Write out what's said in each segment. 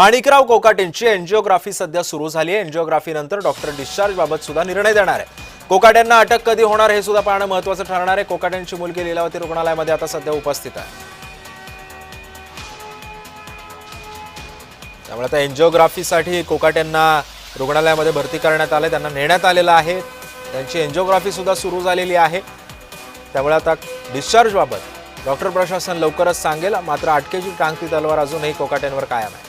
Manikrao कोकाटेंची angiography सध्या सुरू झाली आहे। एंजिओग्राफी नंतर डॉक्टर डिस्चार्ज बाबत सुद्धा निर्णय देणार आहे। कोकाटेंना अटक कधी होणार हे सुद्धा पाहणं महत्त्वाचं ठरणार आहे। कोकाटेंची मुलगी लीलावती रुग्णालयामध्ये आता सध्या उपस्थित आहे। त्यामुळे आता एंजिओग्राफीसाठी कोकाटेंना रुग्णालयामध्ये भरती करण्यात आले, त्यांना नेण्यात आलेलं आहे। त्यांची एंजिओग्राफी सुद्धा सुरू झालेली आहे। त्यामुळे आता डिस्चार्ज बाबत डॉक्टर प्रशासन लवकरच सांगेल। मात्र अटकेची टांगती तलवार अजूनही कोकाटेंवर कायम आहे।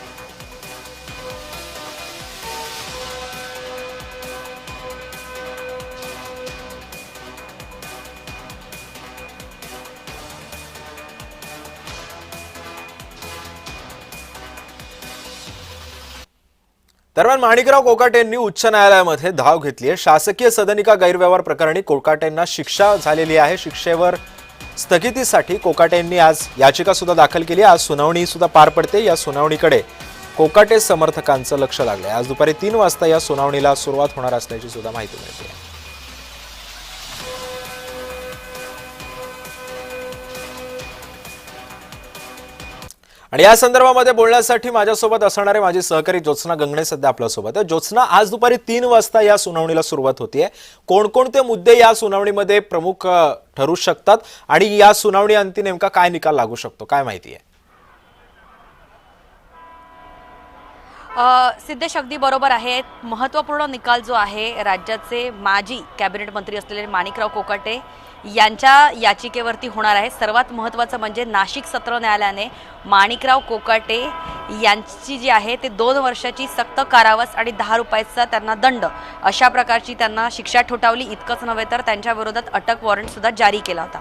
दरम्यान माणिकराव कोकाटेंनी उच्च न्यायालयामध्ये धाव घेतली आहे। शासकीय सदनिका गैरव्यवहार प्रकरणी कोकाटेंना शिक्षा झालेली आहे। शिक्षेवर स्थगितीसाठी कोकाटेंनी आज याचिका सुद्धा दाखल केली। आज सुनावणी सुद्धा पार पडते। या सुनावणीकडे कोकाटे समर्थकांचं लक्ष लागलंय। आज दुपारी 3 वाजता या सुनावणीला सुरुवात होणार असल्याची सुद्धा माहिती मिळते। आणि या संदर्भामध्ये बोलण्यासाठी माझ्यासोबत असणारे माझे सहकारी ज्योत्स्ना गंगणे सध्या आपल्यासोबत आहे। ज्योत्स्ना, आज दुपारी 3 वाजता या सुनावणीला सुरुवात होतीये। कोणकोणते मुद्दे या सुनावणीमध्ये प्रमुख ठरू शकतात आणि या सुनावणी अंती नेमका काय निकाल लागू शकतो, काय माहिती आहे? सिद्धेश, अगदी बरोबर आहे। महत्त्वपूर्ण निकाल जो आहे, राज्याचे माजी कॅबिनेट मंत्री असलेले माणिकराव कोकाटे यांच्या याचिकेवरती होणार आहे। सर्वात महत्त्वाचं म्हणजे नाशिक सत्र न्यायालयाने माणिकराव कोकाटे यांची जी आहे ते 2 वर्षाची सक्त कारावास आणि 10 रुपयाचा त्यांना दंड अशा प्रकारची त्यांना शिक्षा ठोठावली। इतकंच नव्हे तर त्यांच्या विरोधात अटक वॉरंट सुद्धा जारी केला होता।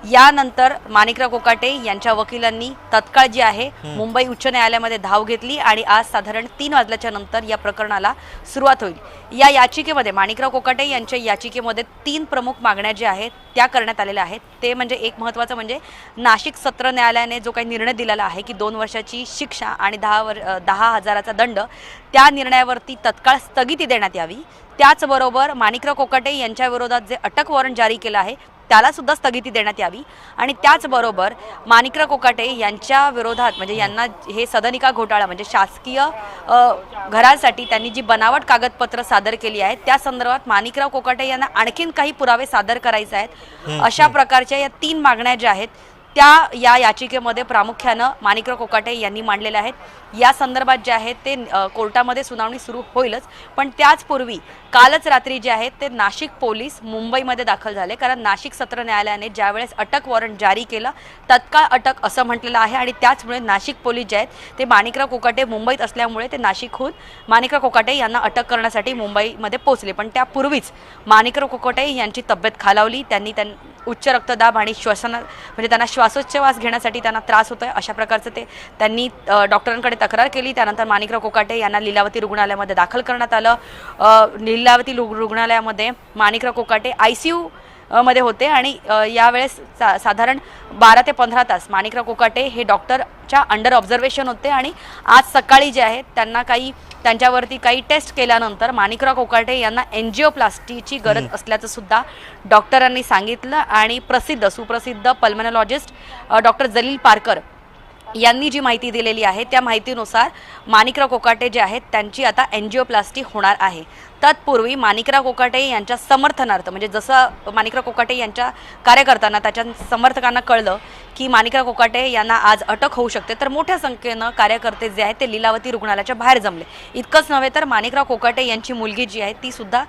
यानंतर माणिकराव कोकाटे यांच्या वकिलांनी तत्काळ जी आहे मुंबई उच्च न्यायालयामध्ये धाव घेतली आणि आज साधारण 3 वाजल्याच्या नंतर या प्रकरणाला सुरुवात होईल। या याचिकेमध्ये माणिकराव कोकाटे यांच्या याचिकेमध्ये 3 प्रमुख मागण्या ज्या आहेत त्या करण्यात आलेल्या आहेत। ते म्हणजे एक महत्त्वाचं म्हणजे नाशिक सत्र न्यायालयाने जो काही निर्णय दिलेला आहे की 2 वर्षाची शिक्षा आणि 10,000चा दंड, त्या निर्णयावरती तत्काळ स्थगिती देण्यात यावी। त्याचबरोबर माणिकराव कोकाटे यांच्या विरोधात जे अटक वॉरंट जारी केलं आहे त्याला सुद्धा स्थगिती देण्यात यावी। आणि त्याचबरोबर माणिकराव कोकाटे यांच्या विरोधात म्हणजे यांना हे सदनिका घोटाळा म्हणजे शासकीय घरासाठी त्यांनी जी बनावट कागदपत्र सादर केली आहेत त्या संदर्भात माणिकराव कोकाटे यांना आणखीन काही पुरावे सादर करायचे आहेत। अशा प्रकारच्या या 3 मागण्या ज्या आहेत त्या या याचिकेमध्ये प्रामुख्यानं माणिकराव कोकाटे यांनी मांडलेल्या आहेत। या संदर्भात जे आहे ते कोर्टामध्ये सुनावणी सुरू होईलच, पण त्याचपूर्वी कालच रात्री जे आहेत ते नाशिक पोलीस मुंबईमध्ये दाखल झाले। कारण नाशिक सत्र न्यायालयाने ज्यावेळेस अटक वॉरंट जारी केलं तत्काळ अटक असं म्हटलेलं आहे आणि त्याचमुळे नाशिक पोलीस जे आहेत ते माणिकराव कोकाटे मुंबईत असल्यामुळे ते नाशिकहून माणिकराव कोकाटे यांना अटक करण्यासाठी मुंबईमध्ये पोहोचले। पण त्यापूर्वीच माणिकराव कोकाटे यांची तब्येत खालावली। त्यांनी उच्च रक्तदाब आणि श्वसन म्हणजे त्यांना श्वासोच्छवास घेण्यासाठी त्यांना त्रास होतोय अशा प्रकारचं त्यांनी डॉक्टरांकडे तक्रार केली। त्यानंतर माणिकराव कोकाटे यांना लीलावती रुग्णालयामध्ये दाखल करण्यात आलं। लीलावती रुग्णालयामध्ये माणिकराव कोकाटे ICU मध्ये होते आणि यावेळेस साधारण 12 ते 15 तास माणिकराव कोकाटे हे डॉक्टरच्या अंडर ऑब्झर्वेशन होते। आणि आज सकाळी जे आहे त्यांना त्यांच्यावरती काही टेस्ट केल्यानंतर माणिकराव कोकाटे यांना एंजिओप्लास्टीची गरज असल्याचं सुद्धा डॉक्टरांनी सांगितलं। आणि सुप्रसिद्ध पल्मोनॉलॉजिस्ट डॉक्टर जलील पारकर यांनी जी माहिती दिलेली आहे त्या माहितीनुसार माणिकराव कोकाटे जे आहेत त्यांची आता एंजिओप्लास्टी होणार आहे। तत्पूर्वी माणिकराव कोकाटे यांच्या समर्थनार्थ म्हणजे जसं माणिकराव कोकाटे यांच्या कार्यकर्त्यांना त्याच्या समर्थकांना कळलं की माणिकराव कोकाटे यांना आज अटक होऊ शकते तर मोठ्या संख्येनं कार्यकर्ते जे आहेत ते लीलावती रुग्णालयाच्या बाहेर जमले। इतकंच नव्हे तर माणिकराव कोकाटे यांची मुलगी जी आहे ती सुद्धा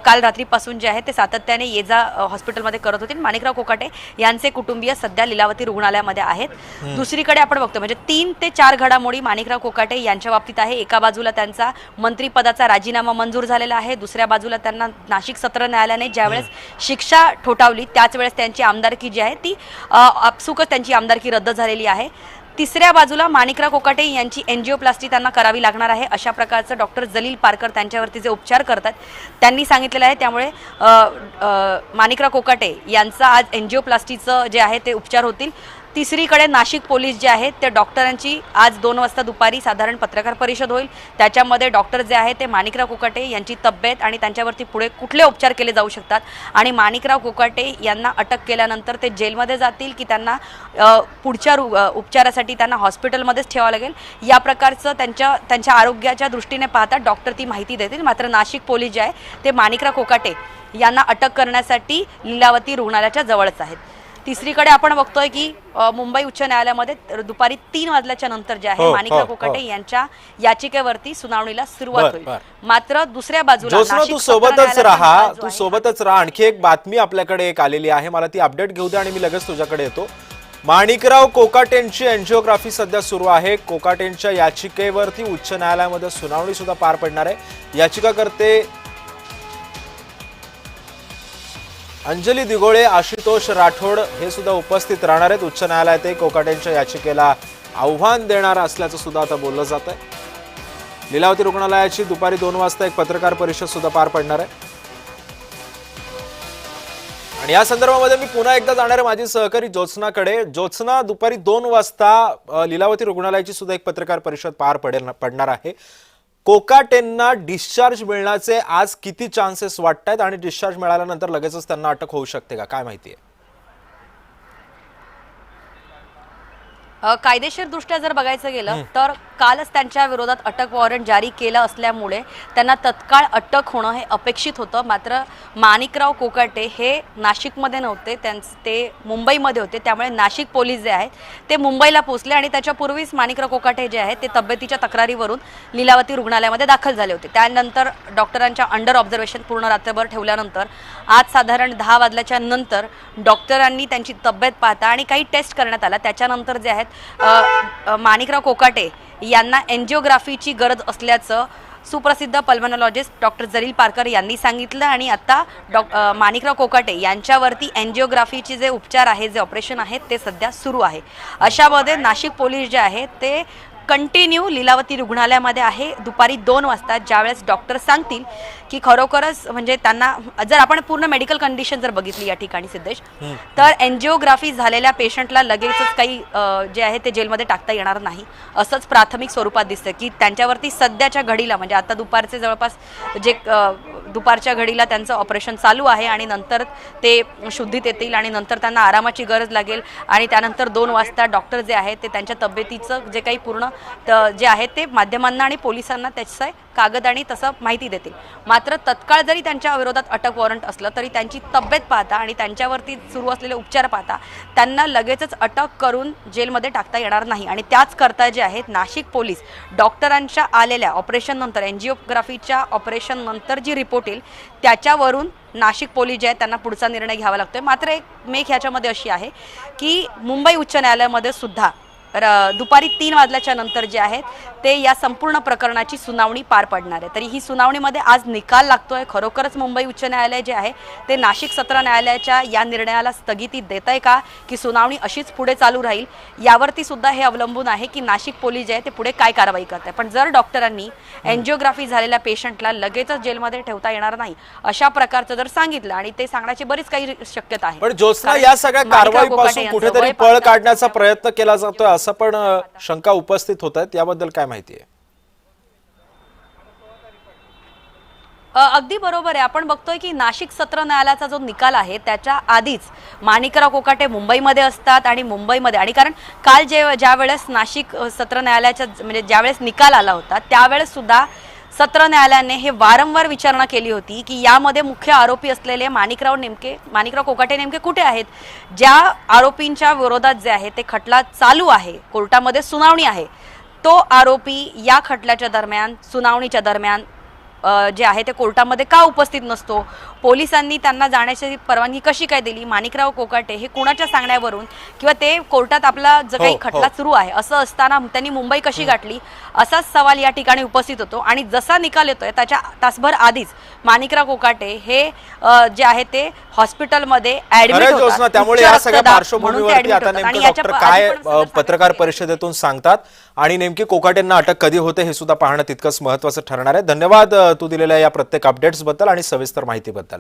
काल रात्रीपासून जे आहे ते सातत्याने ये-जा हॉस्पिटलमध्ये करत होती। माणिकराव कोकाटे यांचे कुटुंबीय सध्या लीलावती रुग्णालयामध्ये आहेत। दुसरीकडे आपण बघतो म्हणजे 3 ते 4 घडामोडी माणिकराव कोकाटे यांच्या बाबतीत आहे। एका बाजूला त्यांचा मंत्रिपदाचा राजीनामा मंजूर झालेला आहे, दुसऱ्या बाजूला त्यांना नाशिक सत्र न्यायालयाने ज्यावेळेस शिक्षा ठोठावली त्याच वेळेस त्यांची आमदारकी जी आहे ती आपसुकच त्यांची आमदारकी रद्द झालेली आहे। तिसऱ्या बाजूला माणिकराव कोकाटे यांची एंजिओप्लास्टी त्यांना करावी लागणार आहे अशा प्रकारचं डॉक्टर जलील पारकर त्यांच्यावरती जे उपचार करतात त्यांनी सांगितलेलं आहे। त्यामुळे माणिकराव कोकाटे यांचा आज एंजिओप्लास्टीचं जे आहे ते उपचार होतील। तिसरीकडे नाशिक पोलीस जे आहेत ते डॉक्टरांची आज 2 वाजता दुपारी साधारण पत्रकार परिषद होईल. त्याच्यामध्ये डॉक्टर जे आहेत ते माणिकराव कोकाटे यांची तब्येत आणि त्यांच्यावरती पुढे कुठले उपचार केले जाऊ शकतात आणि माणिकराव कोकाटे यांना अटक केल्यानंतर ते जेलमध्ये जातील की त्यांना पुढच्या उपचारासाठी त्यांना हॉस्पिटलमध्येच ठेवावं लागेल या प्रकारचं त्यांच्या आरोग्याच्या दृष्टीने पाहता डॉक्टर ती माहिती देतील. मात्र नाशिक पोलीस जे आहे ते माणिकराव कोकाटे यांना अटक करण्यासाठी लीलावती रुग्णालयाच्या जवळच आहेत. तिसरीकडे आपण बघतोय की मुंबई उच्च न्यायालयामध्ये दुपारी 3 वाजल्याच्या नंतर जे आहे माणिकराव कोकाटे यांच्या याचिकेवरती सुनावणीला सुरुवात होईल. मात्र दुसऱ्या बाजूला तू सोबतच राहा. आणखी एक बातमी आपल्याकडे एक आलेली आहे, मला ती अपडेट घेऊ दे आणि मी लगेच तुझ्याकडे येतो. माणिकराव कोकाटेंची एंजिओग्राफी सध्या सुरू आहे. कोकाटेंच्या याचिकेवरती उच्च न्यायालयामध्ये सुनावणी सुद्धा पार पडणार आहे. याचिकाकर्ते अंजली दिघोळे, आशुतोष राठोड हे सुद्धा उपस्थित राहणार आहेत. उच्च न्यायालयात कोकाटेंच्या याचिकेला आव्हान देणार असल्याचं सुद्धा आता बोललं जात आहे. लीलावती रुग्णालयाची दुपारी 2 वाजता एक पत्रकार परिषद सुद्धा पार पडणार आहे आणि या संदर्भामध्ये मी पुन्हा एकदा जाणार आहे माझी सहकारी ज्योत्सनाकडे. ज्योत्सना, दुपारी 2 वाजता लीलावती रुग्णालयाची सुद्धा एक पत्रकार परिषद पार पडणार आहे. कोकाटेंना डिस्चार्ज मिळण्याचे आज किती चान्सेस वाटतात आणि डिस्चार्ज मिळाल्यानंतर लगेचच त्यांना अटक होऊ शकते का, काय माहिती आहे? कायदेशीर दृष्ट्या जर बघायचं गेलं तर कालच त्यांच्या विरोधात अटक वॉरंट जारी केलं असल्यामुळे त्यांना तत्काळ अटक होणं हे अपेक्षित होतं. मात्र माणिकराव कोकाटे हे नाशिकमध्ये नव्हते, ते मुंबईमध्ये होते. त्यामुळे नाशिक पोलीस जे आहेत ते मुंबईला पोहोचले आणि त्याच्यापूर्वीच माणिकराव कोकाटे जे आहेत ते तब्येतीच्या तक्रारीवरून लीलावती रुग्णालयामध्ये दाखल झाले होते. त्यानंतर डॉक्टरांच्या अंडर ऑब्झर्वेशन पूर्ण रात्रभर ठेवल्यानंतर आज साधारण 10 वाजल्याच्या नंतर डॉक्टरांनी त्यांची तब्येत पाहता आणि काही टेस्ट करण्यात आला. त्याच्यानंतर जे आहेत माणिकराव कोकाटे यांना एंजिओग्राफीची गरज असल्याचं सुप्रसिद्ध पल्मोनॉलॉजिस्ट डॉक्टर जलील पारकर यांनी सांगितलं आणि आता माणिकराव कोकाटे यांच्यावरती एंजिओग्राफीचे जे उपचार आहे, जे ऑपरेशन आहे ते सध्या सुरू आहे. अशामध्ये नाशिक पोलीस जे आहेत ते कंटिन्यू लीलावती रुग्णालयामध्ये आहे. दुपारी 2 वाजता ज्यावेळेस डॉक्टर सांगतील की खरोखरच म्हणजे त्यांना जर आपण पूर्ण मेडिकल कंडिशन जर बघितली या ठिकाणी सिद्धेश, तर एंजिओग्राफी झालेल्या पेशंटला लगेचच काही जे आहे ते जेलमध्ये टाकता येणार नाही असंच प्राथमिक स्वरूपात दिसतं की त्यांच्यावरती सध्याच्या घडीला म्हणजे आता दुपारचे जवळपास जे दुपारच्या घडीला त्यांचं ऑपरेशन चालू आहे आणि नंतर ते शुद्धीत येतील आणि नंतर त्यांना आरामाची गरज लागेल आणि त्यानंतर 2 वाजता डॉक्टर जे आहेत ते त्यांच्या तब्येतीचं जे काही पूर्ण जे आहे ते माध्यमांना आणि पोलिसांना त्याचं कागद आणि तसं माहिती देतील. मात्र तत्काळ जरी त्यांच्या विरोधात अटक वॉरंट असलं तरी त्यांची तब्येत पाहता आणि त्यांच्यावरती सुरू असलेले उपचार पाहता त्यांना लगेचच अटक करून जेलमध्ये टाकता येणार नाही. आणि त्याच करता जे आहेत नाशिक पोलीस डॉक्टरांच्या आलेल्या ऑपरेशन नंतर एंजिओग्राफीच्या ऑपरेशन नंतर जी रिपोर्ट येईल त्याच्यावरून नाशिक पोलीस जे आहेत त्यांना पुढचा निर्णय घ्यावा लागतोय. मात्र एक मेख ह्याच्यामध्ये अशी आहे की मुंबई उच्च न्यायालयामध्ये सुद्धा दुपारी 3 वाजल्याच्या नंतर जे आहेत ते या संपूर्ण प्रकरणाची सुनावणी पार पडणार आहे. तरी ही सुनावणीमध्ये आज निकाल लागतोय. खरोखरच मुंबई उच्च न्यायालय जे आहे ते नाशिक सत्र न्यायालयाच्या या निर्णयाला स्थगिती देत आहे का की सुनावणी अशीच पुढे चालू राहील यावरती सुद्धा हे अवलंबून आहे की नाशिक पोलीस जे आहे ते पुढे काय कारवाई करते. पण जर डॉक्टरांनी एंजिओग्राफी झालेल्या पेशंटला लगेचच जेलमध्ये ठेवता येणार नाही अशा प्रकारचं जर सांगितलं आणि ते सांगण्याची बरीच काही शक्यता आहे. पण ज्योत्सना, या सगळ्या कारवाईपासून कुठेतरी पळ काढण्याचा प्रयत्न केला जातोय असं पण शंका उपस्थित होत आहेत, याबद्दल काय माहिती आहे? अगदी बरोबर आहे. आपण बघतोय की नाशिक सत्र न्यायालयाचा जो निकाल आहे त्याच्या आधीच माणिकराव कोकाटे मुंबईमध्ये असतात आणि मुंबईमध्ये आणि कारण काल ज्या वेळेस नाशिक सत्र न्यायालयाचा म्हणजे ज्यावेळेस निकाल आला होता त्यावेळेस सुद्धा सत्र न्यायालयाने हे वारंवार विचारणा केली होती की यामध्ये मुख्य आरोपी असलेले माणिकराव कोकाटे नेमके कुठे आहेत. ज्या आरोपींच्या विरोधात जे आहे ते खटला चालू आहे, कोर्टामध्ये सुनावणी आहे, तो आरोपी या खटल्याच्या दरम्यान सुनावणीच्या दरम्यान जे आहे ते कोर्टामध्ये का उपस्थित नसतो. पोलिसांनी त्यांना जाण्याची परवानगी कशी काय दिली. माणिकराव कोकाटे हे कुणाच्या सांगण्यावरून किंवा ते कोर्टात आपला जो काही खटला सुरू आहे असं असताना त्यांनी मुंबई कशी गाठली असाच सवाल या ठिकाणी उपस्थित होतो. आणि जसा निकाल येतोय त्याच्या तासभर आधीच माणिकराव कोकाटे हे जे आहे ते हॉस्पिटलमध्ये ऍडमिट होतात. त्यामुळे या सगळ्या पार्श्वभूमीवरती आता नेमकं डॉक्टर काय पत्रकार परिषदेतून सांगतात आणि नेमकी कोकाटेंना अटक कधी होते हे सुद्धा पाहणं तितकंच महत्त्वाचं ठरणार आहे. धन्यवाद तू दिलेल्या या प्रत्येक अपडेट्स बद्दल आणि सविस्तर माहितीबद्दल.